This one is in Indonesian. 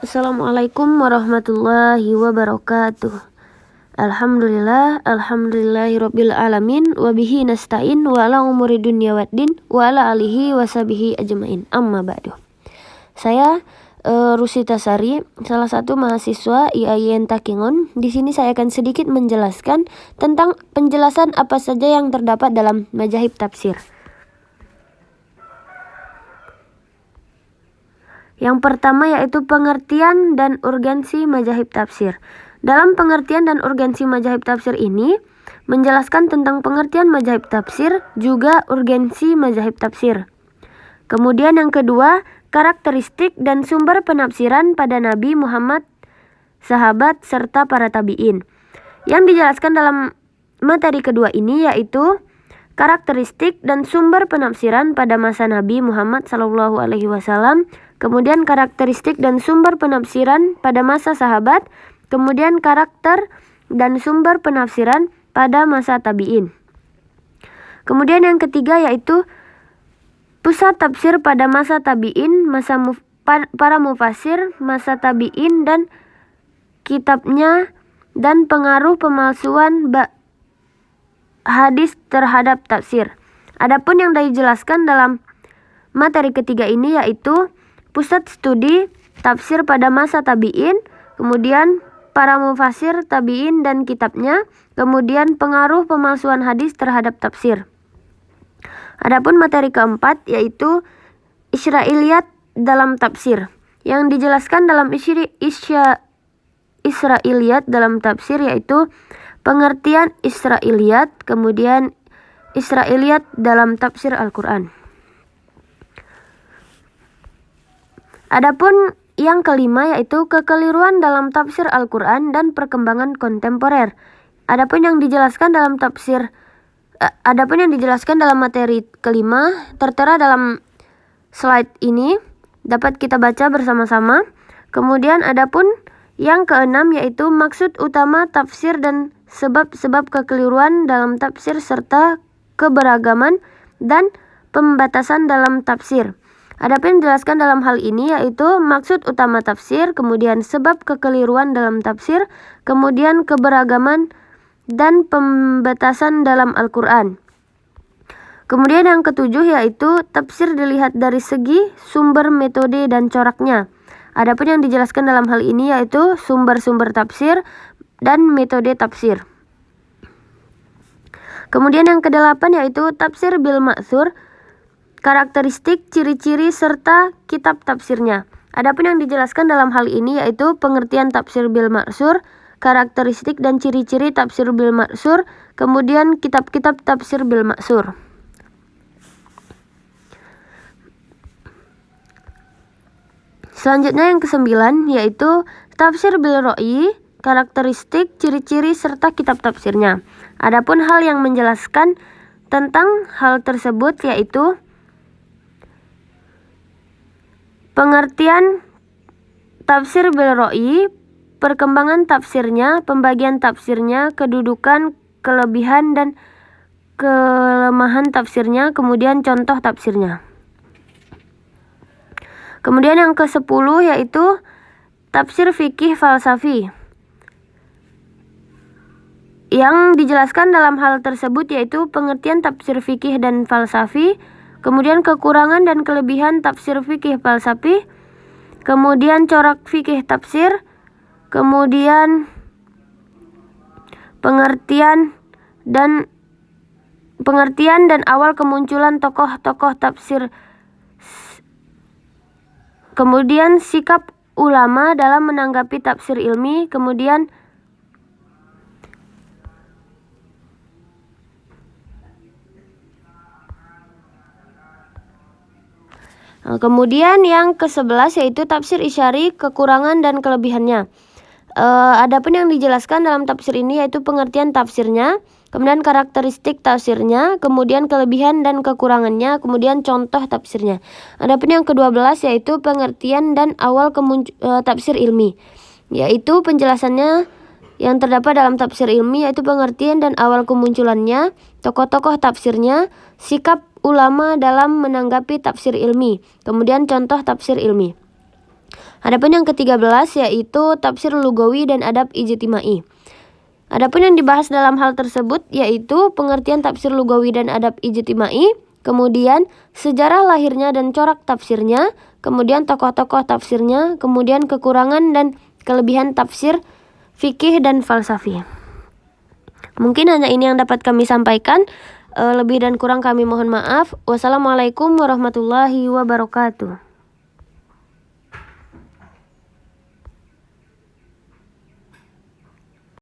Assalamualaikum warahmatullahi wabarakatuh. Alhamdulillahirabbil alamin wa bihi nasta'in wa ala umuri dunya waddin wa ala alihi washabihi ajmain. Amma ba'du. Saya Rusita Sari, salah satu mahasiswa IAIN Takengon. Di sini saya akan sedikit menjelaskan tentang penjelasan apa saja yang terdapat dalam mazhab tafsir. Yang pertama yaitu pengertian dan urgensi mazhab tafsir. Dalam pengertian dan urgensi mazhab tafsir ini menjelaskan tentang pengertian mazhab tafsir juga urgensi mazhab tafsir. Kemudian yang kedua, karakteristik dan sumber penafsiran pada Nabi Muhammad, sahabat serta para tabi'in. Yang dijelaskan dalam materi kedua ini yaitu karakteristik dan sumber penafsiran pada masa Nabi Muhammad SAW, kemudian karakteristik dan sumber penafsiran pada masa sahabat, kemudian karakter dan sumber penafsiran pada masa tabi'in. Kemudian yang ketiga yaitu pusat tafsir pada masa tabi'in, para mufasir, masa tabi'in dan kitabnya, dan pengaruh pemalsuan hadis terhadap tafsir. Adapun yang dijelaskan dalam materi ketiga ini yaitu pusat studi tafsir pada masa tabi'in, kemudian para mufasir tabi'in dan kitabnya, kemudian pengaruh pemalsuan hadis terhadap tafsir. Adapun materi keempat yaitu Israiliyat dalam tafsir. Yang dijelaskan dalam Israiliyat dalam tafsir yaitu pengertian Israiliyat, kemudian Israiliyat dalam tafsir Al-Quran. Adapun yang kelima yaitu kekeliruan dalam tafsir Al-Quran dan perkembangan kontemporer. Adapun yang dijelaskan dalam materi kelima tertera dalam slide ini, dapat kita baca bersama-sama. Kemudian adapun yang keenam yaitu maksud utama tafsir dan sebab-sebab kekeliruan dalam tafsir serta keberagaman dan pembatasan dalam tafsir. Adapun yang dijelaskan dalam hal ini yaitu maksud utama tafsir, kemudian sebab kekeliruan dalam tafsir, kemudian keberagaman dan pembatasan dalam Al-Quran. Kemudian yang ketujuh yaitu tafsir dilihat dari segi sumber, metode, dan coraknya. Adapun yang dijelaskan dalam hal ini yaitu sumber-sumber tafsir dan metode tafsir. Kemudian yang kedelapan yaitu tafsir bil ma'thur, karakteristik, ciri-ciri, serta kitab tafsirnya. Adapun yang dijelaskan dalam hal ini yaitu pengertian tafsir bil ma'thur, karakteristik dan ciri-ciri tafsir bil ma'thur, kemudian kitab-kitab tafsir bil ma'thur. Selanjutnya yang kesembilan yaitu tafsir bil ro'i, karakteristik, ciri-ciri, serta kitab tafsirnya. Adapun hal yang menjelaskan tentang hal tersebut yaitu pengertian tafsir bil ro'i, perkembangan tafsirnya, pembagian tafsirnya, kedudukan, kelebihan, dan kelemahan tafsirnya, kemudian contoh tafsirnya. Kemudian yang ke-10 yaitu tafsir fikih falsafi. Yang dijelaskan dalam hal tersebut yaitu pengertian tafsir fikih dan falsafi, kemudian kekurangan dan kelebihan tafsir fikih falsafi, kemudian corak fikih tafsir, kemudian pengertian dan awal kemunculan tokoh-tokoh tafsir, kemudian sikap ulama dalam menanggapi tafsir ilmi, kemudian yang ke-11 yaitu tafsir isyari, kekurangan dan kelebihannya. Adapun yang dijelaskan dalam tafsir ini yaitu pengertian tafsirnya, kemudian karakteristik tafsirnya, kemudian kelebihan dan kekurangannya, kemudian contoh tafsirnya. Adapun yang ke-12 yaitu pengertian dan awal tafsir ilmi, yaitu penjelasannya yang terdapat dalam tafsir ilmi yaitu pengertian dan awal kemunculannya, tokoh-tokoh tafsirnya, sikap ulama dalam menanggapi tafsir ilmi, kemudian contoh tafsir ilmi. Adapun yang ke-13 yaitu tafsir lugawi dan adab ijtimai. Adapun yang dibahas dalam hal tersebut yaitu pengertian tafsir lugawi dan adab ijtimai, kemudian sejarah lahirnya dan corak tafsirnya, kemudian tokoh-tokoh tafsirnya, kemudian kekurangan dan kelebihan tafsir fikih dan falsafi. Mungkin hanya ini yang dapat kami sampaikan. Lebih dan kurang kami mohon maaf. Wassalamualaikum warahmatullahi wabarakatuh.